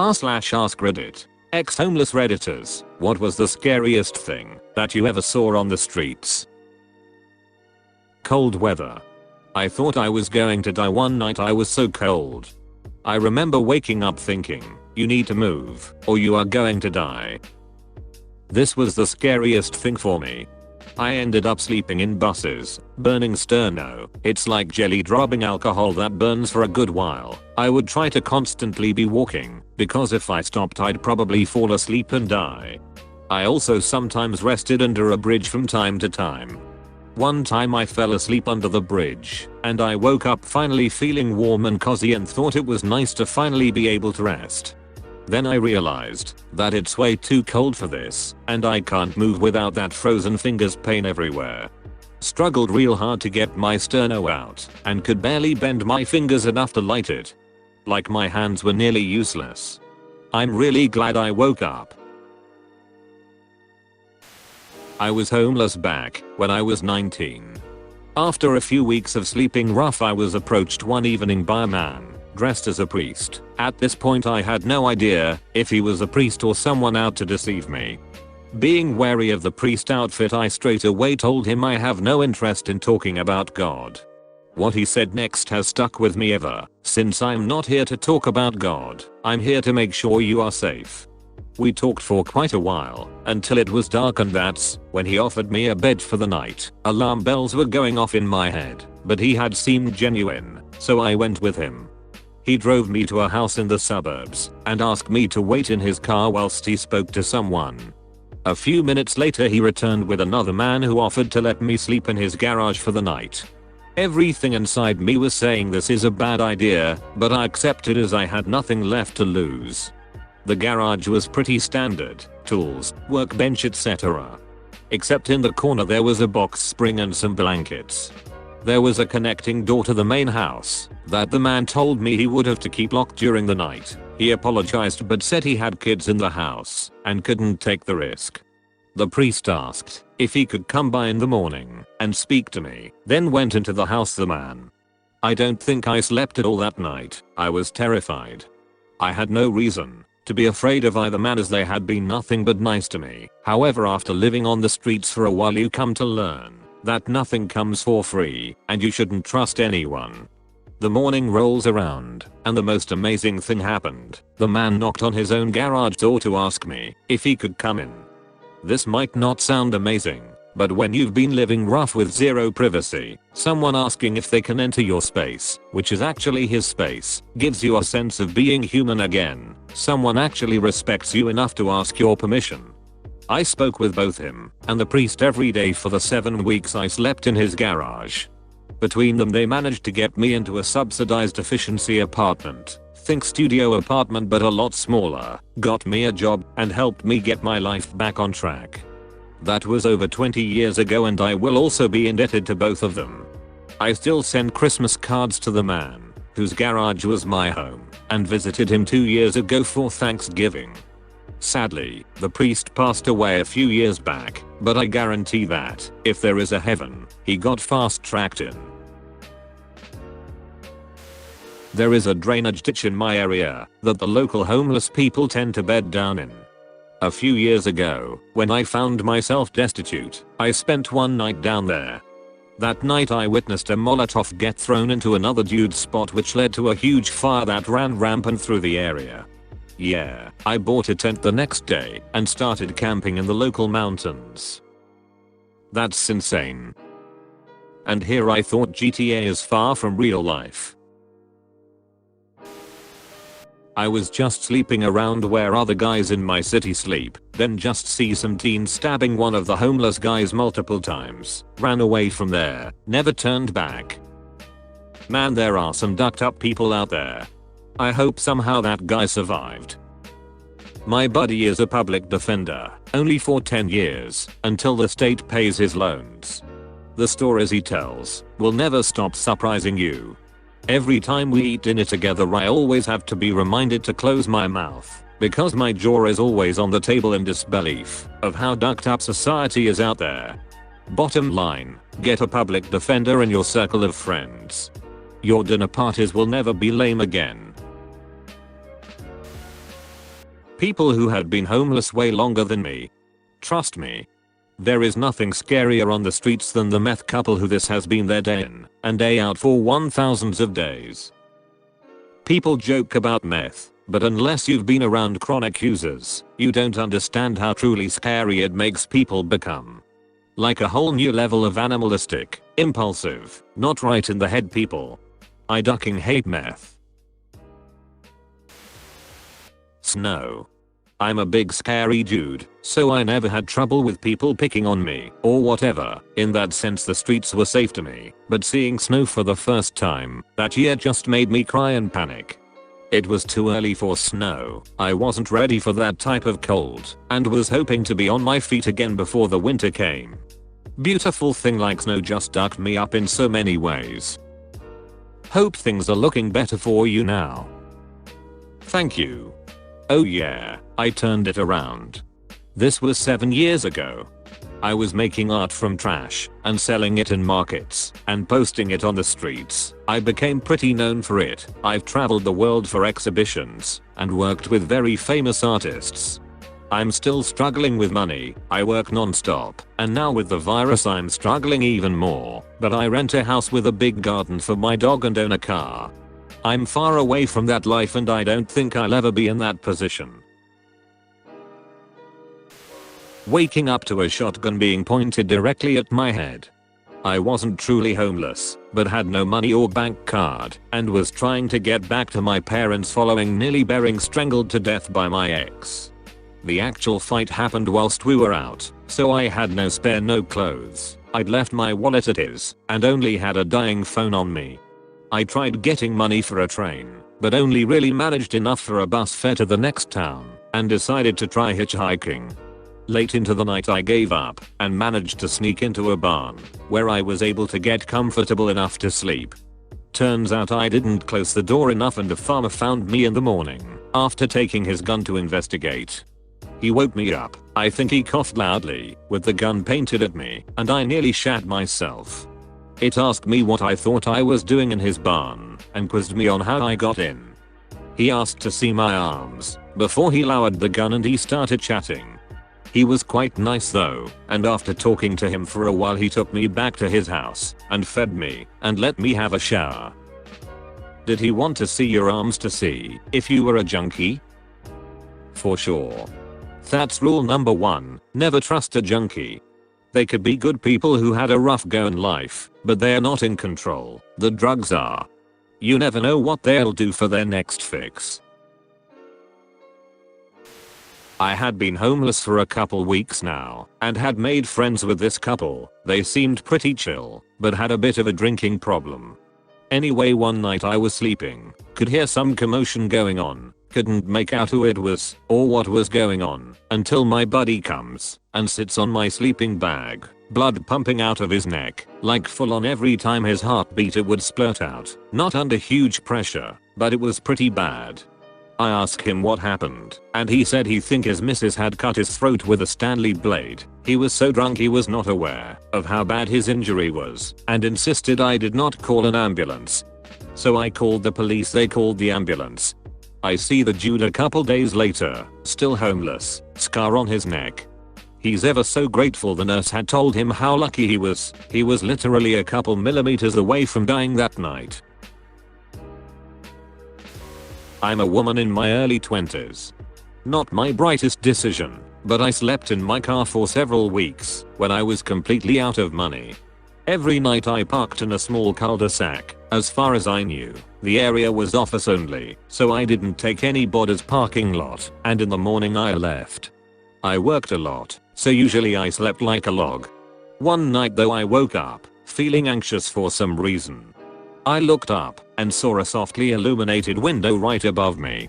r/AskReddit. Ex-homeless redditors, what was the scariest thing that you ever saw on the streets? Cold weather. I thought I was going to die one night. I was so cold. I remember waking up thinking, you need to move or you are going to die. This was the scariest thing for me. I ended up sleeping in buses, burning sterno. It's like jelly dropping alcohol that burns for a good while. I would try to constantly be walking, because if I stopped I'd probably fall asleep and die. I also sometimes rested under a bridge from time to time. One time I fell asleep under the bridge, and I woke up finally feeling warm and cozy and thought it was nice to finally be able to rest. Then I realized that it's way too cold for this, and I can't move without that frozen fingers pain everywhere. Struggled real hard to get my sterno out, and could barely bend my fingers enough to light it. Like my hands were nearly useless. I'm really glad I woke up. I was homeless back when I was 19. After a few weeks of sleeping rough, I was approached one evening by a man dressed as a priest. At this point I had no idea if he was a priest or someone out to deceive me. Being wary of the priest outfit, I straight away told him I have no interest in talking about God. What he said next has stuck with me ever since. I'm not here to talk about God, I'm here to make sure you are safe. We talked for quite a while, until it was dark, and that's when he offered me a bed for the night. Alarm bells were going off in my head, but he had seemed genuine, so I went with him. He drove me to a house in the suburbs and asked me to wait in his car whilst he spoke to someone. A few minutes later he returned with another man who offered to let me sleep in his garage for the night. Everything inside me was saying this is a bad idea, but I accepted as I had nothing left to lose. The garage was pretty standard, tools, workbench, etc. Except in the corner there was a box spring and some blankets. There was a connecting door to the main house that the man told me he would have to keep locked during the night. He apologized but said he had kids in the house and couldn't take the risk. The priest asked if he could come by in the morning and speak to me, then went into the house. The man. I don't think I slept at all that night. I was terrified. I had no reason to be afraid of either man, as they had been nothing but nice to me. However, after living on the streets for a while you come to learn that nothing comes for free and you shouldn't trust anyone. The morning rolls around and the most amazing thing happened. The man knocked on his own garage door to ask me if he could come in. This might not sound amazing, but when you've been living rough with zero privacy, someone asking if they can enter your space, which is actually his space, gives you a sense of being human again. Someone actually respects you enough to ask your permission. I spoke with both him and the priest every day for the 7 weeks I slept in his garage. Between them they managed to get me into a subsidized efficiency apartment. Think studio apartment but a lot smaller. Got me a job and helped me get my life back on track. That was over 20 years ago and I will also be indebted to both of them. I still send Christmas cards to the man whose garage was my home and visited him 2 years ago for Thanksgiving. Sadly, the priest passed away a few years back, but I guarantee that, if there is a heaven, he got fast-tracked in. There is a drainage ditch in my area that the local homeless people tend to bed down in. A few years ago, when I found myself destitute, I spent one night down there. That night I witnessed a Molotov get thrown into another dude's spot, which led to a huge fire that ran rampant through the area. Yeah, I bought a tent the next day and started camping in the local mountains. That's insane. And here I thought GTA is far from real life. I was just sleeping around where other guys in my city sleep, then just see some teens stabbing one of the homeless guys multiple times, ran away from there, never turned back. Man, there are some ducked up people out there. I hope somehow that guy survived. My buddy is a public defender, only for 10 years, until the state pays his loans. The stories he tells will never stop surprising you. Every time we eat dinner together I always have to be reminded to close my mouth, because my jaw is always on the table in disbelief of how ducked up society is out there. Bottom line, get a public defender in your circle of friends. Your dinner parties will never be lame again. People who had been homeless way longer than me. Trust me. There is nothing scarier on the streets than the meth couple who this has been their day in and day out for thousands of days. People joke about meth, but unless you've been around chronic users, you don't understand how truly scary it makes people become. Like a whole new level of animalistic, impulsive, not right in the head people. I ducking hate meth. Snow. I'm a big scary dude, so I never had trouble with people picking on me or whatever. In that sense the streets were safe to me, but seeing snow for the first time that year just made me cry and panic. It was too early for snow, I wasn't ready for that type of cold, and was hoping to be on my feet again before the winter came. Beautiful thing like snow just ducked me up in so many ways. Hope things are looking better for you now. Thank you. Oh yeah, I turned it around. This was 7 years ago. I was making art from trash and selling it in markets and posting it on the streets. I became pretty known for it. I've traveled the world for exhibitions and worked with very famous artists. I'm still struggling with money. I work non-stop, and now with the virus I'm struggling even more, but I rent a house with a big garden for my dog and own a car. I'm far away from that life and I don't think I'll ever be in that position. Waking up to a shotgun being pointed directly at my head. I wasn't truly homeless, but had no money or bank card, and was trying to get back to my parents following nearly being strangled to death by my ex. The actual fight happened whilst we were out, so I had no spare, no clothes. I'd left my wallet at his, and only had a dying phone on me. I tried getting money for a train, but only really managed enough for a bus fare to the next town, and decided to try hitchhiking. Late into the night I gave up, and managed to sneak into a barn, where I was able to get comfortable enough to sleep. Turns out I didn't close the door enough and the farmer found me in the morning, after taking his gun to investigate. He woke me up, I think he coughed loudly, with the gun painted at me, and I nearly shat myself. It asked me what I thought I was doing in his barn, and quizzed me on how I got in. He asked to see my arms, before he lowered the gun and he started chatting. He was quite nice though, and after talking to him for a while he took me back to his house, and fed me, and let me have a shower. Did he want to see your arms to see if you were a junkie? For sure. That's rule number 1, never trust a junkie. They could be good people who had a rough go in life, but they're not in control, the drugs are. You never know what they'll do for their next fix. I had been homeless for a couple weeks now, and had made friends with this couple. They seemed pretty chill, but had a bit of a drinking problem. Anyway, one night I was sleeping, could hear some commotion going on, couldn't make out who it was or what was going on until my buddy comes and sits on my sleeping bag, blood pumping out of his neck, like full on every time his heartbeat it would splurt out, not under huge pressure, but it was pretty bad. I asked him what happened, and he said he think his missus had cut his throat with a Stanley blade. He was so drunk he was not aware of how bad his injury was, and insisted I did not call an ambulance. So I called the police, they called the ambulance. I see the dude a couple days later, still homeless, scar on his neck. He's ever so grateful the nurse had told him how lucky he was literally a couple millimeters away from dying that night. I'm a woman in my early 20s. Not my brightest decision, but I slept in my car for several weeks when I was completely out of money. Every night I parked in a small cul-de-sac. As far as I knew, the area was office only, so I didn't take anybody's parking lot, and in the morning I left. I worked a lot, so usually I slept like a log. One night though I woke up, feeling anxious for some reason. I looked up and saw a softly illuminated window right above me.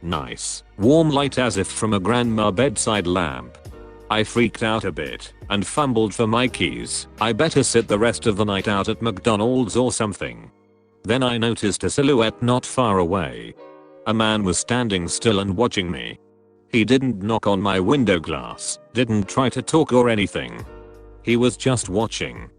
Nice, warm light as if from a grandma bedside lamp. I freaked out a bit and fumbled for my keys. I better sit the rest of the night out at McDonald's or something. Then I noticed a silhouette not far away. A man was standing still and watching me. He didn't knock on my window glass, didn't try to talk or anything. He was just watching.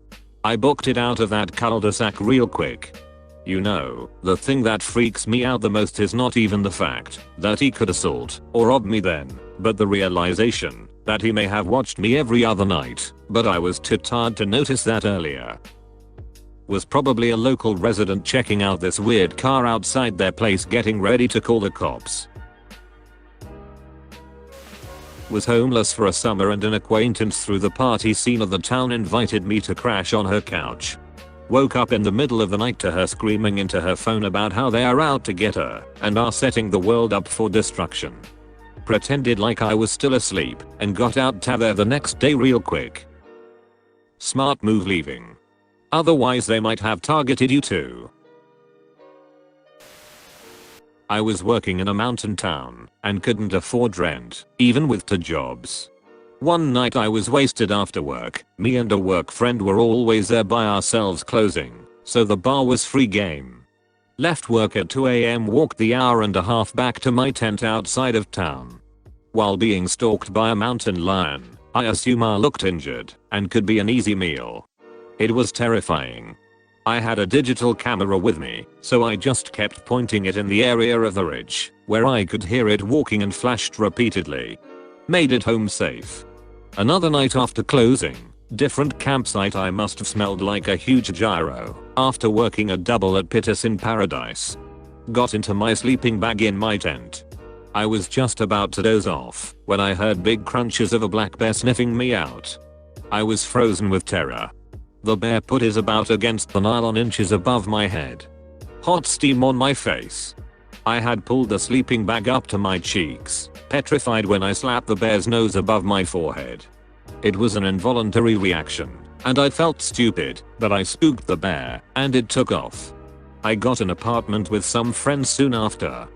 I booked it out of that cul-de-sac real quick. You know, the thing that freaks me out the most is not even the fact that he could assault or rob me then, but the realization that he may have watched me every other night, but I was too tired to notice that earlier. Was probably a local resident checking out this weird car outside their place getting ready to call the cops. Was homeless for a summer and an acquaintance through the party scene of the town invited me to crash on her couch. Woke up in the middle of the night to her screaming into her phone about how they are out to get her and are setting the world up for destruction. Pretended like I was still asleep and got out to there the next day real quick. Smart move leaving. Otherwise they might have targeted you too. I was working in a mountain town and couldn't afford rent, even with 2 jobs. One night I was wasted after work. Me and a work friend were always there by ourselves closing, so the bar was free game. Left work at 2 AM, walked the hour and a half back to my tent outside of town. While being stalked by a mountain lion, I assume I looked injured and could be an easy meal. It was terrifying. I had a digital camera with me, so I just kept pointing it in the area of the ridge where I could hear it walking and flashed repeatedly. Made it home safe. Another night after closing, different campsite. I must have smelled like a huge gyro after working a double at Pittis in Paradise. Got into my sleeping bag in my tent. I was just about to doze off when I heard big crunches of a black bear sniffing me out. I was frozen with terror. The bear put his about against the nylon inches above my head. Hot steam on my face. I had pulled the sleeping bag up to my cheeks, petrified when I slapped the bear's nose above my forehead. It was an involuntary reaction, and I felt stupid, but I spooked the bear, and it took off. I got an apartment with some friends soon after.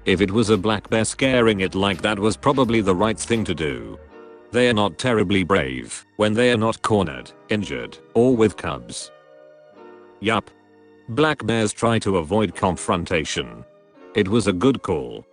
If it was a black bear scaring it like that was probably the right thing to do. They are not terribly brave when they are not cornered, injured, or with cubs. Yup. Black bears try to avoid confrontation. It was a good call.